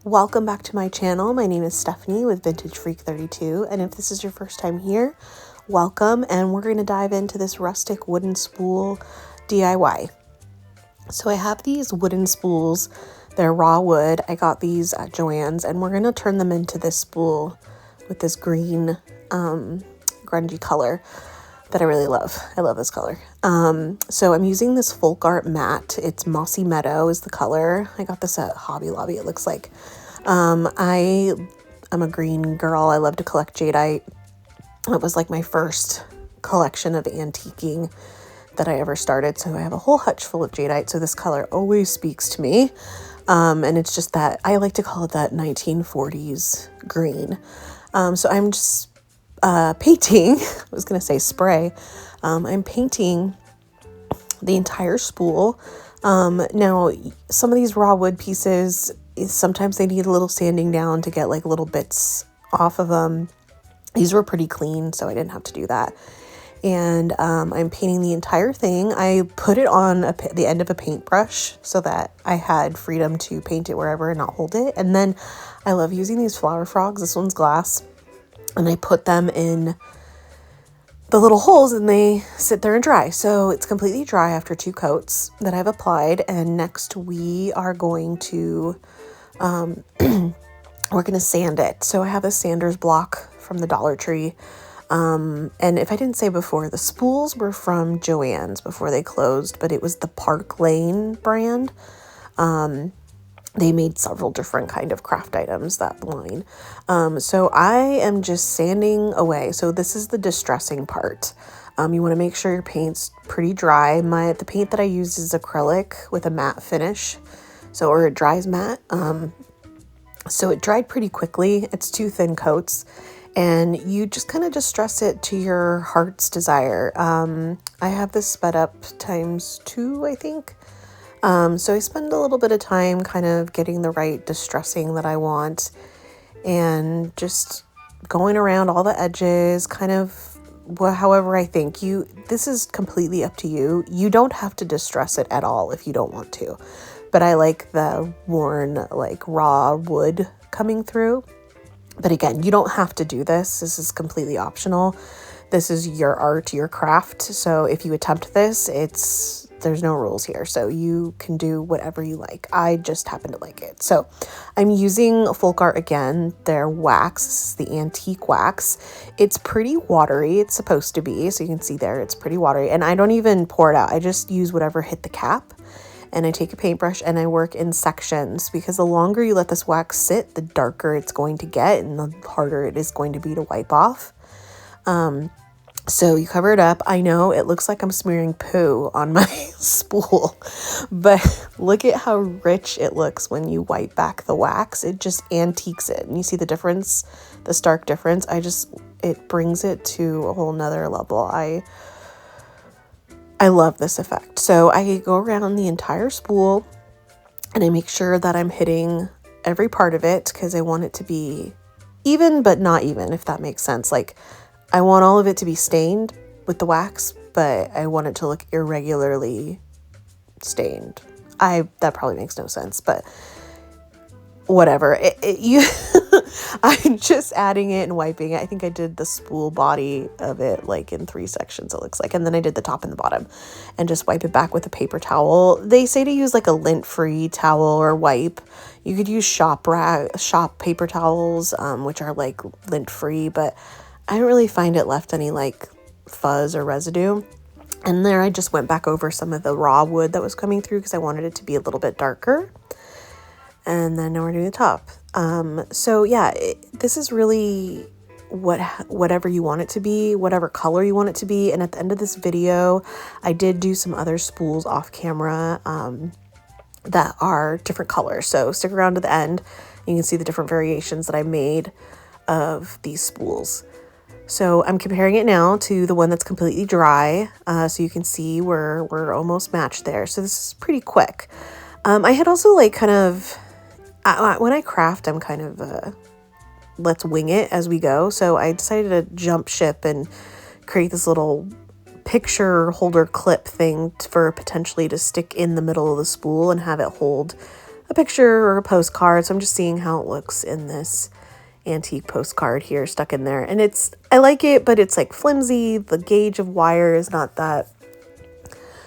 Welcome back to my channel. My name is Stephanie with Vintage Freak 32, and if this is your first time here, welcome, and we're going to dive into this rustic wooden spool DIY. So I have these wooden spools. They're raw wood. I got these at Joann's, and we're going to turn them into this spool with this green grungy color that I really love. I love this color. So I'm using this folk art matte. It's Mossy Meadow is the color. I got this at Hobby Lobby, it looks like. I'm a green girl. I love to collect jadeite. It was like my first collection of antiquing that I ever started. So I have a whole hutch full of jadeite. So this color always speaks to me. And it's just that, I like to call it that 1940s green. So I'm just painting, I was going to say spray. I'm painting the entire spool. Now, some of these raw wood pieces, sometimes they need a little sanding down to get like little bits off of them. These were pretty clean, so I didn't have to do that. And I'm painting the entire thing. I put it on the end of a paintbrush so that I had freedom to paint it wherever and not hold it. And then I love using these flower frogs. This one's glass. And I put them in the little holes and they sit there and dry. So it's completely dry after 2 coats that I've applied. And next we are going to, we're going to sand it. So I have a sander's block from the Dollar Tree. And if I didn't say before, the spools were from Joann's before they closed, but it was the Park Lane brand. They made several different kind of craft items, that line. So I am just sanding away. So this is the distressing part. You want to make sure your paint's pretty dry. The paint that I use is acrylic with a matte finish. Or it dries matte. So it dried pretty quickly. It's 2 thin coats. And you just kind of distress it to your heart's desire. I have this sped up ×2, I think. So I spend a little bit of time kind of getting the right distressing that I want and just going around all the edges, kind of however I think. This is completely up to you. You don't have to distress it at all if you don't want to, but I like the worn, like raw wood coming through. But again, you don't have to do this. This is completely optional. This is your art, your craft. So if you attempt this, there's no rules here. So you can do whatever you like. I just happen to like it. So I'm using folk art again. Their wax. This is the antique wax. It's pretty watery. It's supposed to be. So you can see there, it's pretty watery. And I don't even pour it out. I just use whatever hit the cap. And I take a paintbrush and I work in sections, because the longer you let this wax sit, the darker it's going to get and the harder it is going to be to wipe off. So you cover it up. I know it looks like I'm smearing poo on my spool, but look at how rich it looks when you wipe back the wax. It just antiques it. And you see the difference, the stark difference. It brings it to a whole nother level. I love this effect. So I go around the entire spool and I make sure that I'm hitting every part of it, because I want it to be even, but not even, if that makes sense. Like, I want all of it to be stained with the wax, but I want it to look irregularly stained. That probably makes no sense, but whatever. I'm just adding it and wiping it. I think I did the spool body of it like in 3 sections, it looks like. And then I did the top and the bottom and just wipe it back with a paper towel. They say to use like a lint-free towel or wipe. You could use shop paper towels, which are like lint-free, but I don't really find it left any like fuzz or residue. And there I just went back over some of the raw wood that was coming through because I wanted it to be a little bit darker. And then now we're doing the top. So yeah, this is really whatever you want it to be, whatever color you want it to be. And at the end of this video, I did do some other spools off camera that are different colors. So stick around to the end. You can see the different variations that I made of these spools. So I'm comparing it now to the one that's completely dry. So you can see we're almost matched there. So this is pretty quick. I had also like kind of, when I craft, I'm kind of, let's wing it as we go. So I decided to jump ship and create this little picture holder clip thing for potentially to stick in the middle of the spool and have it hold a picture or a postcard. So I'm just seeing how it looks in this antique postcard here stuck in there. And I like it, but it's like flimsy. The gauge of wire is not that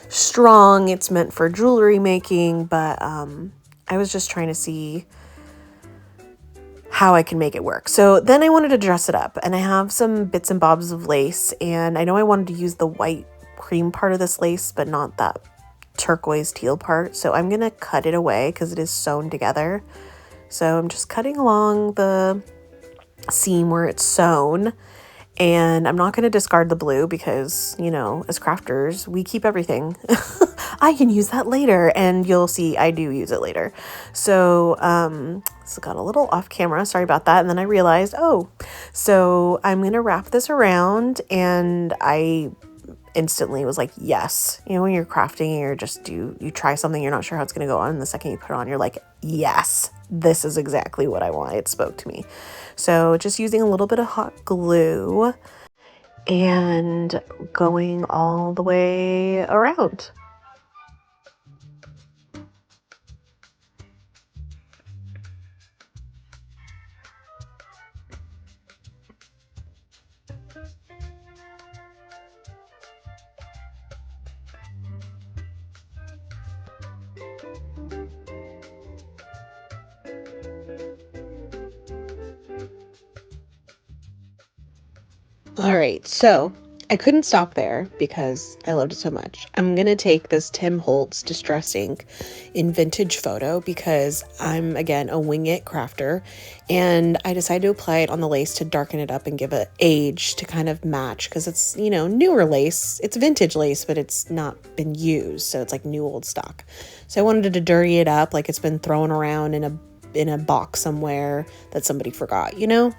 strong. It's meant for jewelry making, but I was just trying to see how I can make it work. So then I wanted to dress it up, and I have some bits and bobs of lace, and I know I wanted to use the white cream part of this lace, but not that turquoise teal part. So I'm going to cut it away because it is sewn together. So I'm just cutting along the seam where it's sewn, and I'm not going to discard the blue because, you know, as crafters, we keep everything. I can use that later, and you'll see I do use it later. So, this got a little off camera. Sorry about that. And then I realized, so I'm going to wrap this around, and I instantly was like, yes. You know, when you're crafting, you try something, you're not sure how it's going to go on, and the second you put it on, you're like, yes, this is exactly what I want. It spoke to me. So just using a little bit of hot glue and going all the way around. All right, so I couldn't stop there because I loved it so much. I'm going to take this Tim Holtz Distress ink in Vintage Photo because I'm, again, a wing it crafter, and I decided to apply it on the lace to darken it up and give it age to kind of match, because it's, you know, newer lace. It's vintage lace, but it's not been used, so it's like new old stock. So I wanted to dirty it up like it's been thrown around in a box somewhere that somebody forgot, you know?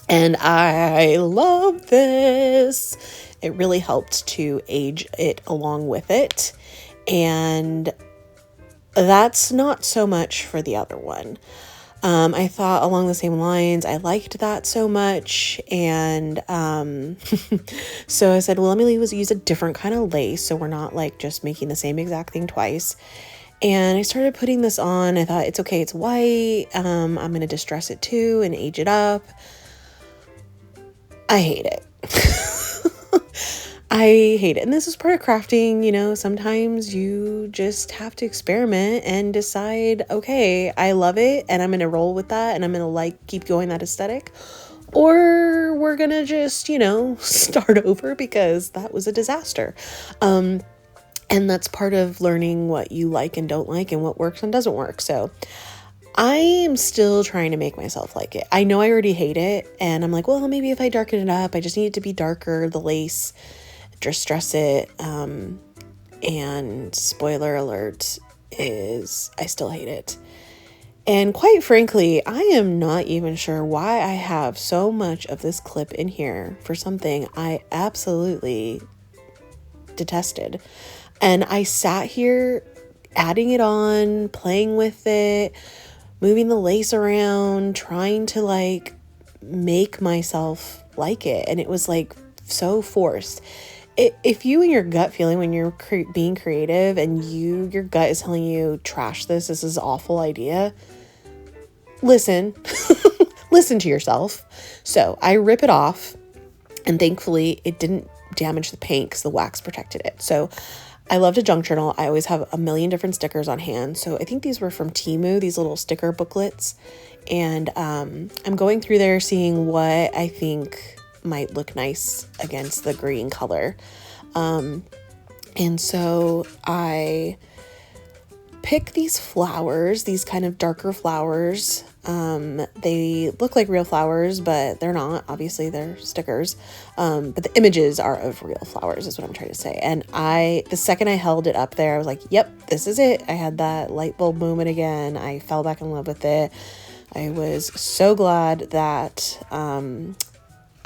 And I love this. It really helped to age it along with it. And that's not so much for the other one. I thought along the same lines, I liked that so much. And so I said, well, let me use a different kind of lace, so we're not like just making the same exact thing twice. And I started putting this on. I thought, it's okay, it's white. I'm going to distress it too and age it up. I hate it. I hate it. And this is part of crafting, you know, sometimes you just have to experiment and decide, okay, I love it and I'm going to roll with that and I'm going to keep going that aesthetic, or we're going to just, you know, start over because that was a disaster. And that's part of learning what you like and don't like and what works and doesn't work. So I am still trying to make myself like it. I know I already hate it, and I'm like, well, maybe if I darken it up, I just need it to be darker, the lace, distress it, and spoiler alert is I still hate it. And quite frankly, I am not even sure why I have so much of this clip in here for something I absolutely detested. And I sat here adding it on, playing with it, moving the lace around, trying to like make myself like it. And it was like so forced. If you and your gut feeling when you're being creative and your gut is telling you, trash this is an awful idea, listen, listen to yourself. So I rip it off, and thankfully it didn't damage the paint because the wax protected it. So I love to junk journal. I always have a million different stickers on hand. So I think these were from Temu, these little sticker booklets. And I'm going through there seeing what I think might look nice against the green color. And so I pick these flowers, these kind of darker flowers. They look like real flowers, but they're not. Obviously, they're stickers. But the images are of real flowers is what I'm trying to say. And the second I held it up there, I was like, yep, this is it. I had that light bulb moment again. I fell back in love with it. I was so glad that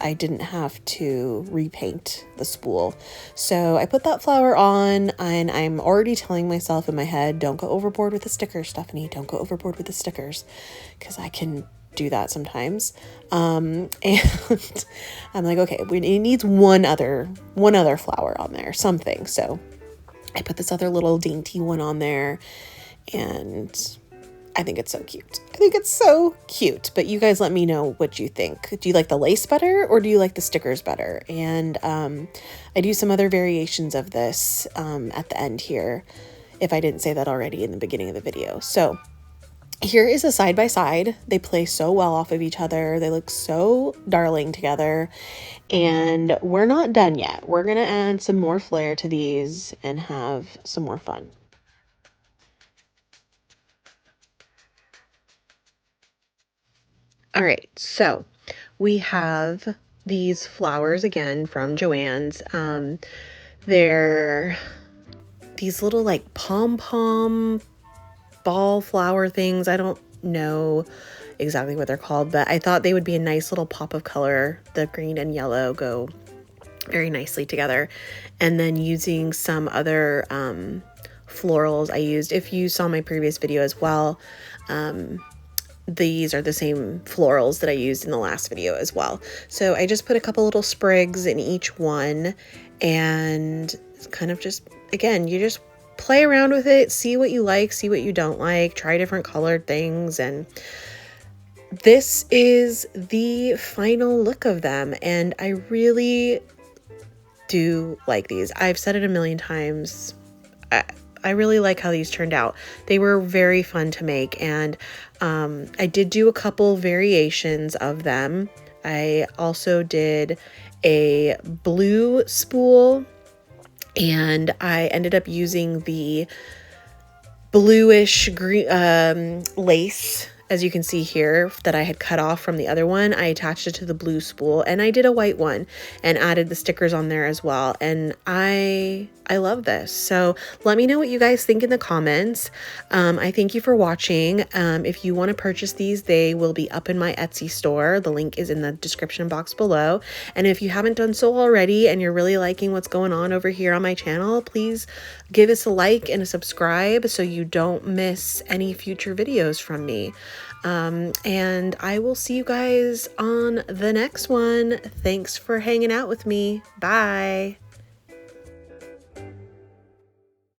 I didn't have to repaint the spool. So I put that flower on, and I'm already telling myself in my head, don't go overboard with the stickers, Stephanie. Don't go overboard with the stickers, because I can do that sometimes. And I'm like, okay, it needs one other flower on there, something. So I put this other little dainty one on there, and I think it's so cute. I think it's so cute, but you guys let me know what you think. Do you like the lace better or do you like the stickers better? And I do some other variations of this at the end here, if I didn't say that already in the beginning of the video. So here is a side by side. They play so well off of each other. They look so darling together. And we're not done yet. We're going to add some more flair to these and have some more fun. All right, so we have these flowers again from Joann's. They're these little like pom-pom ball flower things. I don't know exactly what they're called, but I thought they would be a nice little pop of color. The green and yellow go very nicely together. And then using some other florals I used, if you saw my previous video as well, these are the same florals that I used in the last video as well. So I just put a couple little sprigs in each one and kind of just, again, you just play around with it, see what you like, see what you don't like, try different colored things. And this is the final look of them. And I really do like these. I've said it a million times. I really like how these turned out. They were very fun to make, and I did do a couple variations of them. I also did a blue spool, and I ended up using the bluish green lace, as you can see here, that I had cut off from the other one. I attached it to the blue spool, and I did a white one and added the stickers on there as well. And I love this. So let me know what you guys think in the comments. I thank you for watching. If you want to purchase these, they will be up in my Etsy store. The link is in the description box below. And if you haven't done so already and you're really liking what's going on over here on my channel, please give us a like and a subscribe so you don't miss any future videos from me. And I will see you guys on the next one. Thanks for hanging out with me. Bye.